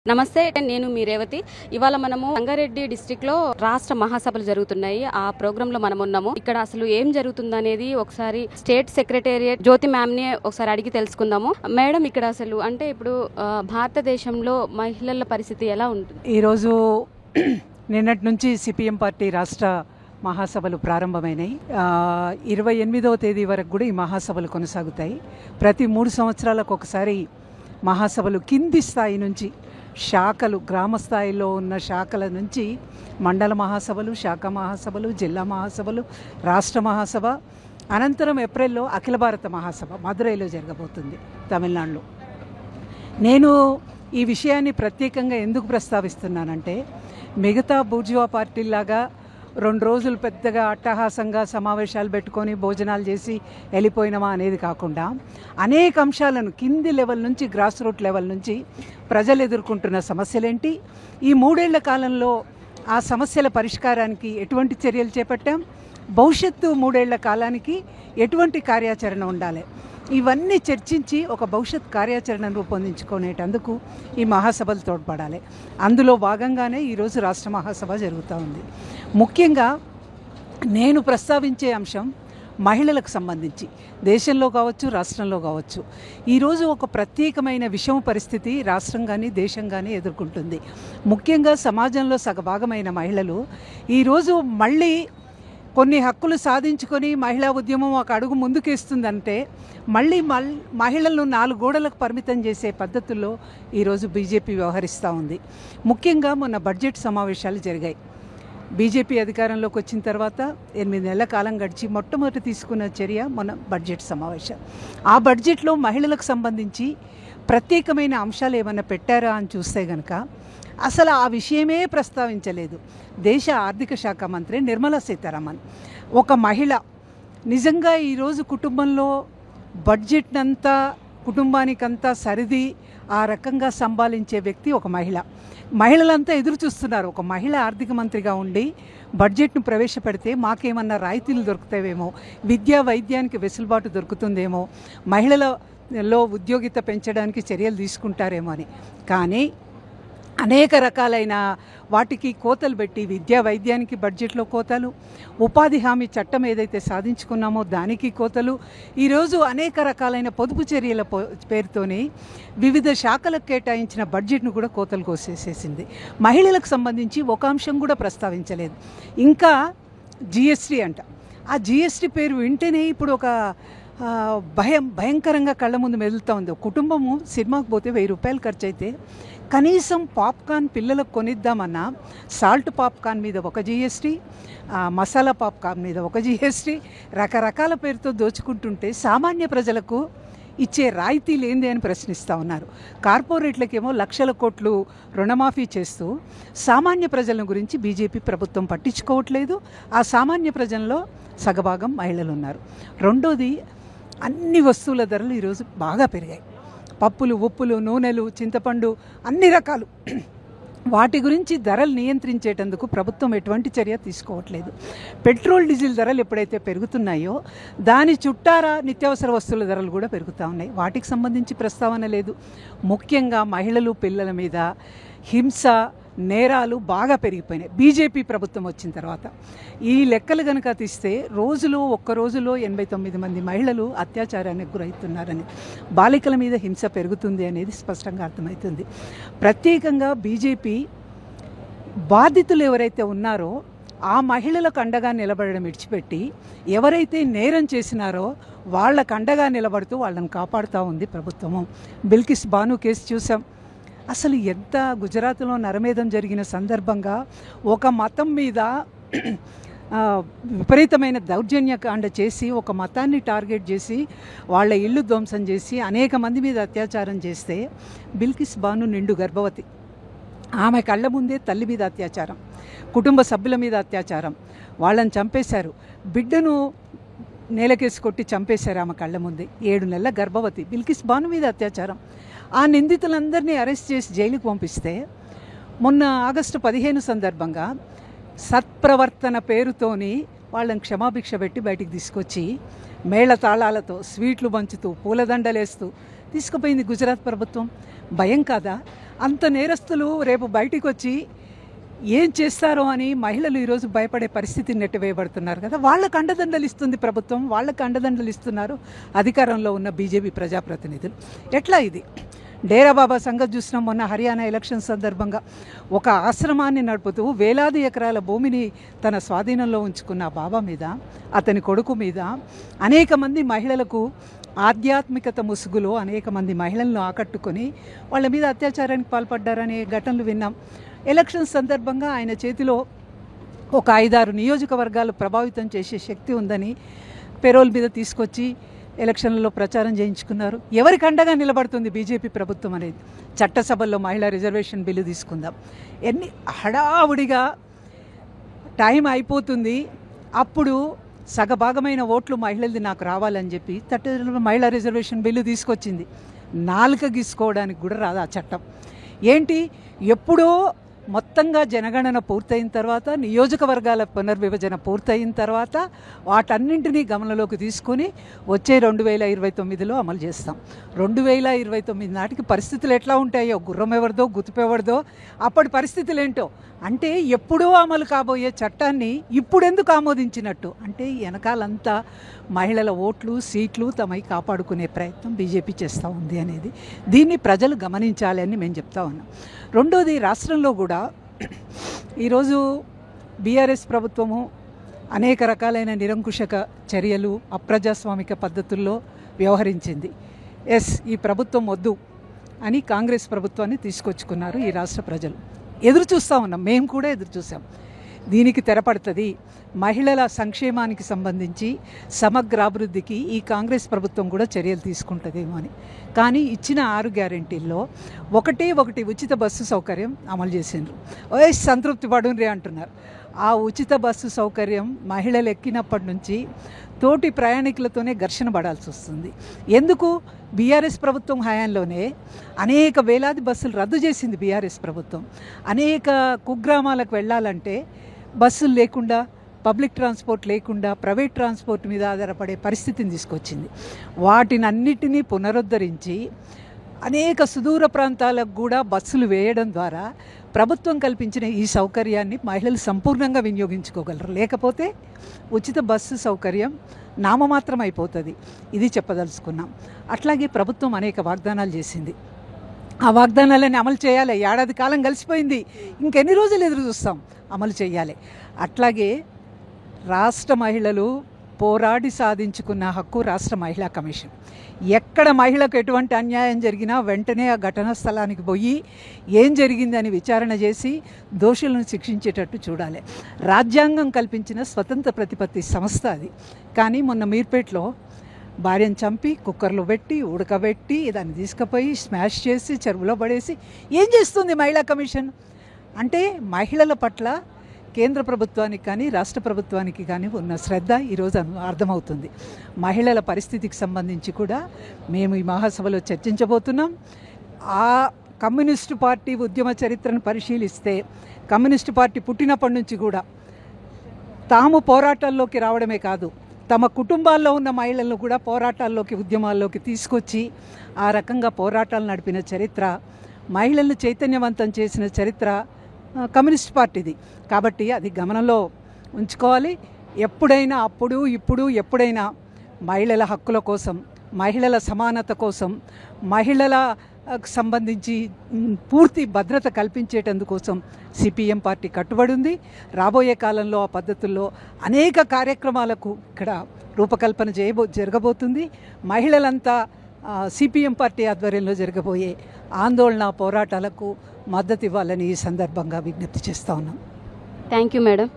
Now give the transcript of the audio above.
నమస్తే, నేను మీ రేవతి. ఇవాళ మనము రంగారెడ్డి డిస్ట్రిక్ట్ లో రాష్ట్ర మహాసభలు జరుగుతున్నాయి. ఆ ప్రోగ్రామ్ లో మనం ఉన్నాము. ఇక్కడ అసలు ఏం జరుగుతుందనేది ఒకసారి స్టేట్ సెక్రటేరియట్ జ్యోతి మ్యామ్ ని ఒకసారి అడిగి తెలుసుకుందాము. మేడం, ఇక్కడ అసలు అంటే ఇప్పుడు భారతదేశంలో మహిళల పరిస్థితి ఎలా ఉంటుంది? ఈరోజు నిన్నటి నుంచి సిపిఎం పార్టీ రాష్ట్ర మహాసభలు ప్రారంభమైనాయి. 28వ తేదీ వరకు కూడా ఈ మహాసభలు కొనసాగుతాయి. ప్రతి 3 సంవత్సరాలకు ఒకసారి మహాసభలు కింది స్థాయి నుంచి శాఖలు, గ్రామ స్థాయిలో ఉన్న శాఖల నుంచి మండల మహాసభలు, శాఖ మహాసభలు, జిల్లా మహాసభలు, రాష్ట్ర మహాసభ, అనంతరం ఏప్రిల్లో అఖిల భారత మహాసభ మదురైలో జరగబోతుంది, తమిళనాడులో. నేను ఈ విషయాన్ని ప్రత్యేకంగా ఎందుకు ప్రస్తావిస్తున్నానంటే, మిగతా బూర్జువా పార్టీలాగా 2 రోజులు పెద్దగా అట్టహాసంగా సమావేశాలు పెట్టుకొని భోజనాలు చేసి వెళ్ళిపోయినామా అనేది కాకుండా, అనేక అంశాలను కింది లెవెల్ నుంచి, గ్రాస్ రూట్ లెవెల్ నుంచి ప్రజలు ఎదుర్కొంటున్న సమస్యలేంటి, ఈ 3 ఏళ్ల కాలంలో ఆ సమస్యల పరిష్కారానికి ఎటువంటి చర్యలు చేపట్టాం, భవిష్యత్తు 3 ఏళ్ల కాలానికి ఎటువంటి కార్యాచరణ ఉండాలి, ఇవన్నీ చర్చించి ఒక భవిష్యత్ కార్యాచరణను రూపొందించుకునేటందుకు ఈ మహాసభలు తోడ్పడాలి. అందులో భాగంగానే ఈరోజు రాష్ట్ర మహాసభ జరుగుతూ ఉంది. ముఖ్యంగా నేను ప్రస్తావించే అంశం మహిళలకు సంబంధించి, దేశంలో కావచ్చు, రాష్ట్రంలో కావచ్చు, ఈరోజు ఒక ప్రత్యేకమైన విషమ పరిస్థితి రాష్ట్రం కానీ దేశం కానీ ఎదుర్కొంటుంది. ముఖ్యంగా సమాజంలో సగభాగమైన మహిళలు ఈరోజు మళ్ళీ కొన్ని హక్కులు సాధించుకొని మహిళా ఉద్యమం ఒక అడుగు ముందుకేస్తుందంటే, మళ్ళీ మహిళలను 4 గోడలకు పరిమితం చేసే పద్ధతుల్లో ఈరోజు బీజేపీ వ్యవహరిస్తూ ఉంది. ముఖ్యంగా మొన్న బడ్జెట్ సమావేశాలు జరిగాయి. బీజేపీ అధికారంలోకి వచ్చిన తర్వాత 8 నెలల కాలం గడిచి మొట్టమొదటి తీసుకున్న చర్య మొన్న బడ్జెట్ సమావేశం. ఆ బడ్జెట్లో మహిళలకు సంబంధించి ప్రత్యేకమైన అంశాలు ఏమైనా పెట్టారా అని చూస్తే కనుక అసలు ఆ విషయమే ప్రస్తావించలేదు. దేశ ఆర్థిక శాఖ మంత్రి నిర్మలా సీతారామన్ ఒక మహిళ. నిజంగా ఈరోజు కుటుంబంలో బడ్జెట్నంతా, కుటుంబానికంతా సరిది ఆ రకంగా సంభాళించే వ్యక్తి ఒక మహిళ. మహిళలంతా ఎదురు చూస్తున్నారు, ఒక మహిళ ఆర్థిక మంత్రిగా ఉండి బడ్జెట్ను ప్రవేశపెడితే మాకేమన్నా రాయితీలు దొరుకుతాయేమో, విద్యా వైద్యానికి వెసులుబాటు దొరుకుతుందేమో, మహిళలలో ఉద్యోగిత పెంచడానికి చర్యలు తీసుకుంటారేమో అని. కానీ అనేక రకాలైన వాటికి కోతలు పెట్టి, విద్యా వైద్యానికి బడ్జెట్లో కోతలు, ఉపాధి హామీ చట్టం ఏదైతే సాధించుకున్నామో దానికి కోతలు, ఈరోజు అనేక రకాలైన పొదుపు చర్యల పేరుతోని వివిధ శాఖలకు కేటాయించిన బడ్జెట్ను కూడా కోతలు కోసేసేసింది. మహిళలకు సంబంధించి ఒక అంశం కూడా ప్రస్తావించలేదు. ఇంకా జిఎస్టీ అంట. ఆ జిఎస్టీ పేరు వింటేనే ఇప్పుడు ఒక భయంకరంగా కళ్ళ ముందు మెదులుతూ ఉంది. కుటుంబము సినిమాకి పోతే 1000 రూపాయలు ఖర్చు అయితే కనీసం పాప్కార్న్ పిల్లలకు కొనిద్దామన్నా సాల్ట్ పాప్కార్న్ మీద ఒక జిఎస్టీ, మసాలా పాప్కార్న్ మీద ఒక జిఎస్టీ, రకరకాల పేరుతో దోచుకుంటుంటే సామాన్య ప్రజలకు ఇచ్చే రాయితీలు ఏంది అని ప్రశ్నిస్తూ ఉన్నారు. కార్పొరేట్లకేమో లక్షల కోట్లు రుణమాఫీ చేస్తూ సామాన్య ప్రజల గురించి బీజేపీ ప్రభుత్వం పట్టించుకోవట్లేదు. ఆ సామాన్య ప్రజల్లో సగభాగం మహిళలు ఉన్నారు. రెండోది, అన్ని వస్తువుల ధరలు ఈరోజు బాగా పెరిగాయి. పప్పులు, ఉప్పులు, నూనెలు, చింతపండు, అన్ని రకాలు. వాటి గురించి ధరలు నియంత్రించేటందుకు ప్రభుత్వం ఎటువంటి చర్య తీసుకోవట్లేదు. పెట్రోల్, డీజిల్ ధరలు ఎప్పుడైతే పెరుగుతున్నాయో దాని చుట్టారా నిత్యావసర వస్తువుల ధరలు కూడా పెరుగుతూ ఉన్నాయి. వాటికి సంబంధించి ప్రస్తావన లేదు. ముఖ్యంగా మహిళలు, పిల్లల మీద హింస, నేరాలు బాగా పెరిగిపోయినాయి బీజేపీ ప్రభుత్వం వచ్చిన తర్వాత. ఈ లెక్కలు కనుక తీస్తే ఒక్క రోజులో 89 మంది మహిళలు అత్యాచారానికి గురవుతున్నారని, బాలికల మీద హింస పెరుగుతుంది అనేది స్పష్టంగా అర్థమవుతుంది. ప్రత్యేకంగా బీజేపీ బాధితులు ఎవరైతే ఉన్నారో ఆ మహిళలకు అండగా నిలబడడం విడిచిపెట్టి, ఎవరైతే నేరం చేసినారో వాళ్ళకు అండగా నిలబడుతూ వాళ్ళని కాపాడుతూ ఉంది ప్రభుత్వము. బిల్కిస్ బాను కేసు చూసాం. అసలు ఎంత గుజరాత్లో నరమేధం జరిగిన సందర్భంగా ఒక మతం మీద విపరీతమైన దౌర్జన్యకాండ చేసి, ఒక మతాన్ని టార్గెట్ చేసి వాళ్ళ ఇల్లు ధ్వంసం చేసి అనేక మంది మీద అత్యాచారం చేస్తే, బిల్కిస్ బాను నిండు గర్భవతి, ఆమె కళ్ళ ముందే తల్లి మీద అత్యాచారం, కుటుంబ సభ్యుల మీద అత్యాచారం, వాళ్ళని చంపేశారు, బిడ్డను నేలకేసి కొట్టి చంపేశారు ఆమె కళ్ళ ముందే. 7 నెలల గర్భవతి బిల్కిస్ బాను మీద అత్యాచారం. ఆ నిందితులందరినీ అరెస్ట్ చేసి జైలుకు పంపిస్తే, మొన్న ఆగస్టు 15 సందర్భంగా సత్ప్రవర్తన పేరుతోని వాళ్ళని క్షమాభిక్ష పెట్టి బయటికి తీసుకొచ్చి మేళ తాళాలతో స్వీట్లు పంచుతూ పూలదండలేస్తూ తీసుకుపోయింది గుజరాత్ ప్రభుత్వం. భయం కాదా? అంత నేరస్తులు రేపు బయటికి వచ్చి ఏం చేస్తారో అని మహిళలు ఈరోజు భయపడే పరిస్థితిని నెట్టివేయబడుతున్నారు కదా. వాళ్ళకు అండదండలు ఇస్తుంది ప్రభుత్వం, వాళ్ళకు అండదండలు ఇస్తున్నారు అధికారంలో ఉన్న బీజేపీ ప్రజాప్రతినిధులు. ఎట్లా ఇది? డేరా బాబా సంగతి చూసినాం. మొన్న హర్యానా ఎలక్షన్ సందర్భంగా ఒక ఆశ్రమాన్ని నడుపుతూ వేలాది ఎకరాల భూమిని తన స్వాధీనంలో ఉంచుకున్న బాబా మీద, అతని కొడుకు మీద అనేక మంది మహిళలకు ఆధ్యాత్మికత ముసుగులో అనేక మంది మహిళలను ఆకట్టుకొని వాళ్ళ మీద అత్యాచారానికి పాల్పడ్డారనే ఘటనలు విన్నాం. ఎలక్షన్ సందర్భంగా ఆయన చేతిలో ఒక 5-6 నియోజకవర్గాలు ప్రభావితం చేసే శక్తి ఉందని పెరోల్ మీద తీసుకొచ్చి ఎలక్షన్లలో ప్రచారం చేయించుకున్నారు. ఎవరికి అండగా నిలబడుతుంది బీజేపీ ప్రభుత్వం అనేది? చట్టసభల్లో మహిళా రిజర్వేషన్ బిల్లు తీసుకుందాం. ఎన్ని హడావుడిగా టైం అయిపోతుంది, అప్పుడు సగభాగమైన ఓట్లు మహిళలది నాకు రావాలని చెప్పి మహిళా రిజర్వేషన్ బిల్లు తీసుకొచ్చింది. నాలుక గీసుకోవడానికి కూడా రాదు ఆ చట్టం. ఏంటి, ఎప్పుడో మొత్తంగా జనగణన పూర్తయిన తర్వాత, నియోజకవర్గాల పునర్విభజన పూర్తయిన తర్వాత వాటన్నింటినీ గమనంలోకి తీసుకొని వచ్చే 2029లో అమలు చేస్తాం. 2029 నాటికి పరిస్థితులు ఎట్లా ఉంటాయో, గుర్రం ఎవరిదో గుర్తుపెవరిదో, అప్పటి పరిస్థితులు ఏంటో. అంటే ఎప్పుడో అమలు కాబోయే చట్టాన్ని ఇప్పుడెందుకు ఆమోదించినట్టు? అంటే వెనకాలంతా మహిళల ఓట్లు సీట్లు తమై కాపాడుకునే ప్రయత్నం బీజేపీ చేస్తూ ఉంది అనేది దీన్ని ప్రజలు గమనించాలి అని మేము చెప్తా ఉన్నాం. రెండోది, రాష్ట్రంలో కూడా ఈరోజు బీఆర్ఎస్ ప్రభుత్వము అనేక రకాలైన నిరంకుశక చర్యలు, అప్రజాస్వామిక పద్ధతుల్లో వ్యవహరించింది. ఈ ప్రభుత్వం వద్దు అని కాంగ్రెస్ ప్రభుత్వాన్ని తీసుకొచ్చుకున్నారు ఈ రాష్ట్ర ప్రజలు. ఎదురు చూస్తూ ఉన్నాం, మేము కూడా ఎదురు చూసాం. దీనికి తెరపడుతుంది. మహిళల సంక్షేమానికి సంబంధించి సమగ్ర అభివృద్ధికి ఈ కాంగ్రెస్ ప్రభుత్వం కూడా చర్యలు తీసుకుంటుందేమో అని. కానీ ఇచ్చిన 6 గ్యారెంటీల్లో ఒకటి ఉచిత బస్సు సౌకర్యం అమలు చేసిండ్రు. సంతృప్తి పడుండ్రి అంటున్నారు. ఆ ఉచిత బస్సు సౌకర్యం మహిళలు ఎక్కినప్పటి నుంచి తోటి ప్రయాణికులతోనే ఘర్షణ పడాల్సి వస్తుంది. ఎందుకు? బీఆర్ఎస్ ప్రభుత్వం హయాంలోనే అనేక వేలాది బస్సులు రద్దు చేసింది బీఆర్ఎస్ ప్రభుత్వం. అనేక కుగ్రామాలకు వెళ్ళాలంటే బస్సులు లేకుండా, పబ్లిక్ ట్రాన్స్పోర్ట్ లేకుండా ప్రైవేట్ ట్రాన్స్పోర్ట్ మీద ఆధారపడే పరిస్థితిని తీసుకొచ్చింది. వాటిని అన్నిటినీ పునరుద్ధరించి అనేక సుదూర ప్రాంతాలకు కూడా బస్సులు వేయడం ద్వారా ప్రభుత్వం కల్పించిన ఈ సౌకర్యాన్ని మహిళలు సంపూర్ణంగా వినియోగించుకోగలరు. లేకపోతే ఉచిత బస్సు సౌకర్యం నామమాత్రం అయిపోతుంది. ఇది చెప్పదలుచుకున్నాం. అట్లాగే ప్రభుత్వం అనేక వాగ్దానాలు చేసింది. ఆ వాగ్దానాలని అమలు చేయాలి. ఏడాది కాలం కలిసిపోయింది, ఇంకెన్ని రోజులు ఎదురు చూస్తాం? అమలు చేయాలి. అట్లాగే రాష్ట్ర మహిళలు పోరాడి సాధించుకున్న హక్కు రాష్ట్ర మహిళా కమిషన్. ఎక్కడ మహిళకు ఎటువంటి అన్యాయం జరిగినా వెంటనే ఆ ఘటనా స్థలానికి పోయి ఏం జరిగిందని విచారణ చేసి దోషులను శిక్షించేటట్టు చూడాలి. రాజ్యాంగం కల్పించిన స్వతంత్ర ప్రతిపత్తి సంస్థ అది. కానీ మొన్న మీర్పేటలో భార్యను చంపి కుక్కర్లో పెట్టి ఉడకబెట్టి దాన్ని తీసుకుపోయి స్మాష్ చేసి చెరువులో పడేసి ఏం చేస్తుంది మహిళా కమిషన్? అంటే మహిళల పట్ల కేంద్ర ప్రభుత్వానికి కానీ రాష్ట్ర ప్రభుత్వానికి కానీ ఉన్న శ్రద్ధ ఈరోజు అర్థమవుతుంది. మహిళల పరిస్థితికి సంబంధించి కూడా మేము ఈ మహాసభలో చర్చించబోతున్నాం. ఆ కమ్యూనిస్టు పార్టీ ఉద్యమ చరిత్రను పరిశీలిస్తే కమ్యూనిస్టు పార్టీ పుట్టినప్పటి నుంచి కూడా తాము పోరాటాల్లోకి రావడమే కాదు, తమ కుటుంబాల్లో ఉన్న మహిళలను కూడా పోరాటాల్లోకి, ఉద్యమాల్లోకి తీసుకొచ్చి ఆ రకంగా పోరాటాలు నడిపిన చరిత్ర, మహిళలను చైతన్యవంతం చేసిన చరిత్ర కమ్యూనిస్ట్ పార్టీది. కాబట్టి అది గమనంలో ఉంచుకోవాలి. ఎప్పుడైనా, అప్పుడు ఇప్పుడు ఎప్పుడైనా మహిళల హక్కుల కోసం, మహిళల సమానత కోసం, మహిళలకు సంబంధించి పూర్తి భద్రత కల్పించేటందుకోసం సిపిఎం పార్టీ కట్టుబడి ఉంది. రాబోయే కాలంలో ఆ పద్ధతుల్లో అనేక కార్యక్రమాలకు ఇక్కడ రూపకల్పన జరగబోతుంది. మహిళలంతా సిపిఎం పార్టీ ఆధ్వర్యంలో జరగబోయే ఆందోళన పోరాటాలకు మద్దతు ఇవ్వాలని ఈ సందర్భంగా విజ్ఞప్తి చేస్తూ ఉన్నాం. Thank you madam.